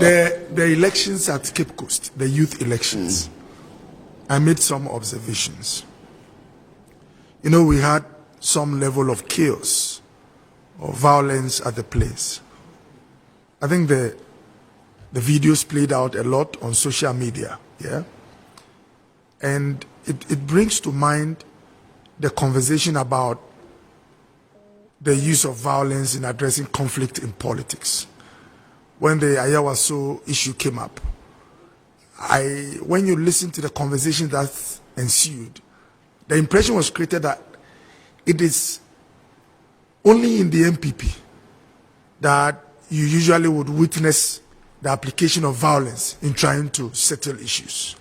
The elections at Cape Coast, the youth elections, I made some observations. You know, we had some level of chaos or violence at the place. I think the videos played out a lot on social media, yeah? And it brings to mind the conversation about the use of violence in addressing conflict in politics. When the Ayawaso issue came up, when you listen to the conversation that ensued, the impression was created that it is only in the MPP that you usually would witness the application of violence in trying to settle issues.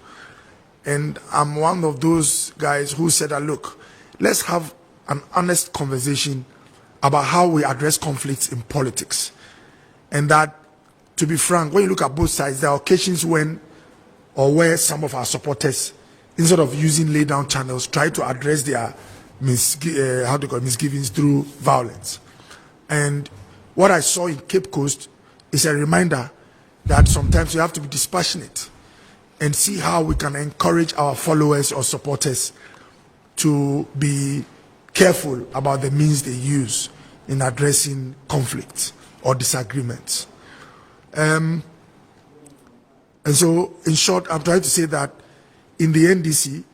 And I'm one of those guys who said that, look, let's have an honest conversation about how we address conflicts in politics. And that, to be frank, when you look at both sides, there are occasions when or where some of our supporters, instead of using lay-down channels, try to address their misgivings through violence. And what I saw in Cape Coast is a reminder that sometimes you have to be dispassionate and see how we can encourage our followers or supporters to be careful about the means they use in addressing conflicts or disagreements. And so, in short, I'm trying to say that in the NDC,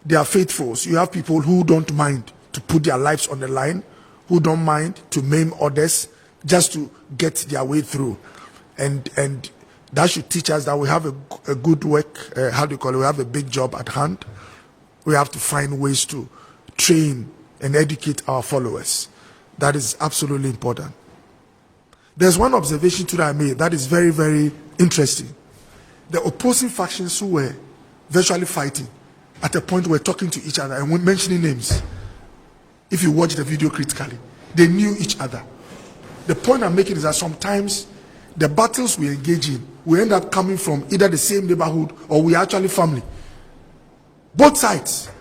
there are faithfuls. You have people who don't mind to put their lives on the line, who don't mind to maim others just to get their way through. And that should teach us that we have a good work, we have a big job at hand. We have to find ways to train and educate our followers. That is absolutely important. There's one observation too that I made that is very, very interesting. The opposing factions who were virtually fighting at a point were talking to each other and mentioning names. If you watch the video critically, they knew each other. The point I'm making is that sometimes the battles we engage in, we end up coming from either the same neighborhood or we are actually family. Both sides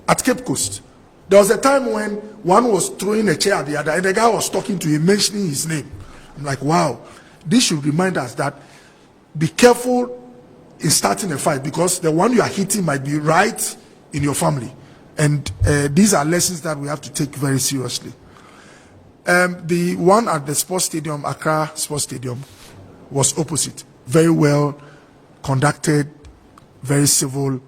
at Cape Coast. There was a time when one was throwing a chair at the other and the guy was talking to him, mentioning his name. I'm like, wow, this should remind us that be careful in starting a fight because the one you are hitting might be right in your family. And these are lessons that we have to take very seriously. The one at the sports stadium, Accra Sports Stadium, was opposite. Very well conducted, very civil,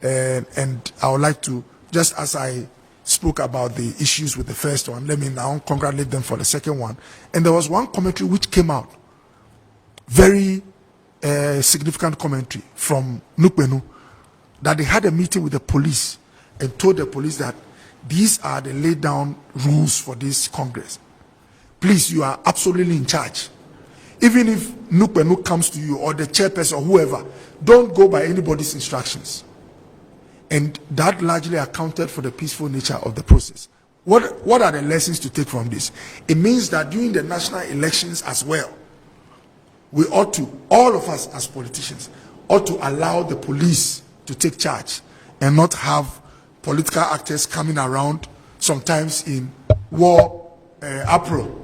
and I would like to, just as I spoke about the issues with the first one, let me now congratulate them for the second one. And there was one commentary which came out, very significant commentary from Nukbenu, that they had a meeting with the police and told the police that these are the laid down rules for this Congress. Please, you are absolutely in charge. Even if Nukbenu comes to you or the chairperson or whoever, don't go by anybody's instructions. And that largely accounted for the peaceful nature of the process. What are the lessons to take from this? It means that during the national elections as well, we ought to, all of us as politicians, ought to allow the police to take charge and not have political actors coming around, sometimes in war apparel.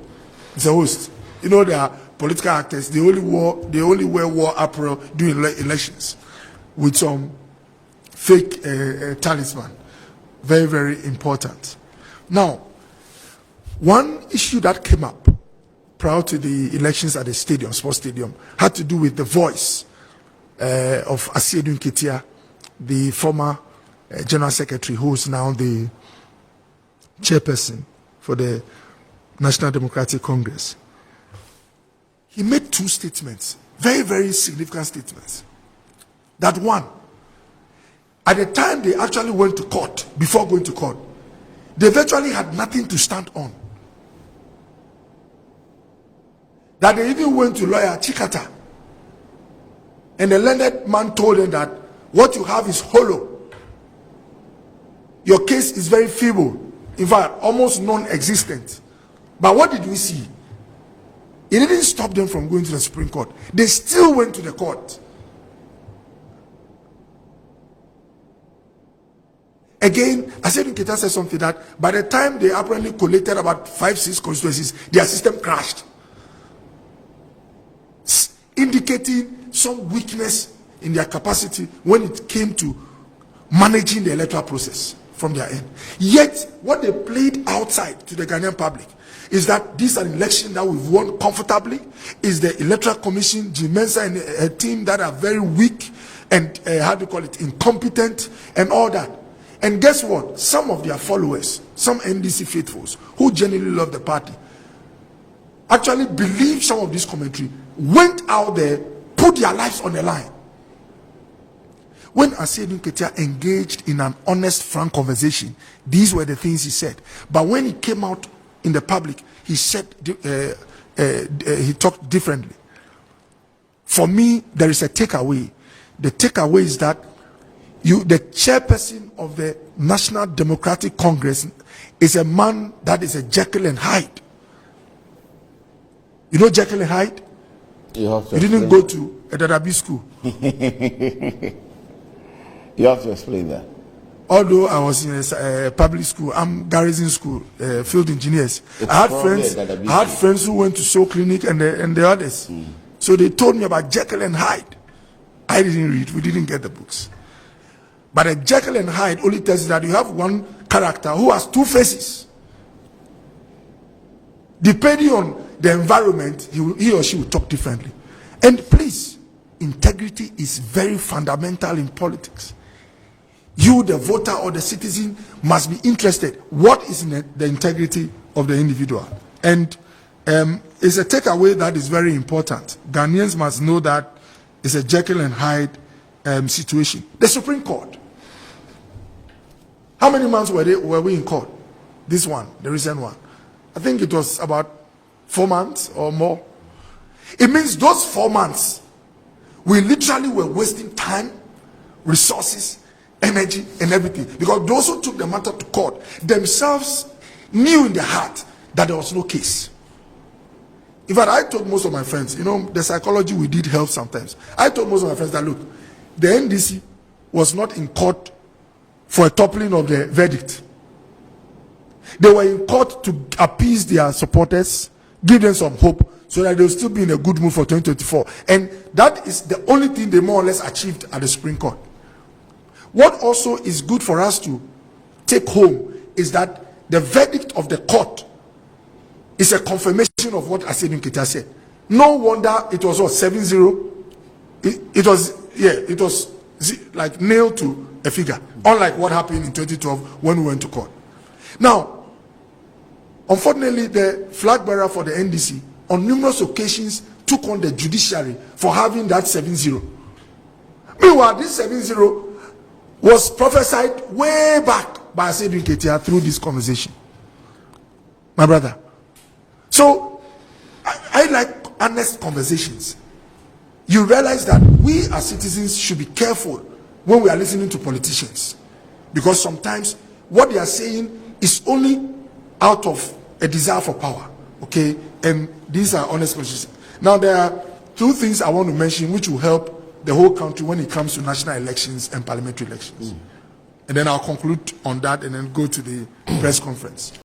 It's a host. You know, there are political actors, they only wear war apparel during elections with some fake talisman. Very, very important. Now, one issue that came up prior to the elections at the stadium, sports stadium, had to do with the voice of Asiedu Nketia, the former General Secretary, who is now the chairperson for the National Democratic Congress. He made two statements, very, very significant statements. That one, at the time they actually went to court, before going to court, they virtually had nothing to stand on. That they even went to lawyer Chikata. And the learned man told them that what you have is hollow. Your case is very feeble. In fact, almost non-existent. But what did we see? It didn't stop them from going to the Supreme Court. They still went to the court. Again, Asiedu Nketia said something that by the time they apparently collated about 5-6 constituencies, their system crashed. indicating some weakness in their capacity when it came to managing the electoral process from their end. Yet, what they played outside to the Ghanaian public is that this is an election that we've won comfortably, is the Electoral Commission, Jim Mensah and a team that are very weak and, incompetent and all that. And guess what? Some of their followers, some NDC faithfuls, who genuinely love the party, actually believe some of this commentary, went out there, put their lives on the line. When Asiedu Nketia engaged in an honest, frank conversation, these were the things he said. But when he came out in the public, he said, he talked differently. For me, there is a takeaway. The takeaway is that the chairperson of the National Democratic Congress is a man that is a Jekyll and Hyde. You know Jekyll and Hyde? You didn't go to a Dadabi school. You have to explain that. Although I was in a public school, I'm garrison school, field engineers. I had friends who went to Soul Clinic and the others. So they told me about Jekyll and Hyde. I didn't read. We didn't get the books. But a Jekyll and Hyde only tells you that you have one character who has two faces. Depending on the environment, he or she will talk differently. And please, integrity is very fundamental in politics. You, the voter or the citizen, must be interested. What is in the integrity of the individual? And it's a takeaway that is very important. Ghanaians must know that it's a Jekyll and Hyde situation. The Supreme Court. How many months were we in court? This one, the recent one. I think it was about 4 months or more. It means those 4 months, we literally were wasting time, resources, energy, and everything. Because those who took the matter to court themselves knew in their heart that there was no case. In fact, I told most of my friends, the psychology we did help sometimes. I told most of my friends that, look, the NDC was not in court for a toppling of the verdict. They were in court to appease their supporters, give them some hope, so that they'll still be in a good mood for 2024. And that is the only thing they more or less achieved at the Supreme Court. What also is good for us to take home is that the verdict of the court is a confirmation of what Asiedu Nketia said. No wonder it was 7-0. It was like nailed to a figure, unlike what happened in 2012 when we went to court. Now, unfortunately, the flag bearer for the NDC on numerous occasions took on the judiciary for having that 7-0. Meanwhile, this 7-0 was prophesied way back by Asiedu Nketia through this conversation. My brother. So, I like honest conversations. You realize that we as citizens should be careful when we are listening to politicians. Because sometimes what they are saying is only out of a desire for power. Okay? And these are honest conversations. Now, there are two things I want to mention which will help the whole country when it comes to national elections and parliamentary elections. And then I'll conclude on that and then go to the press conference.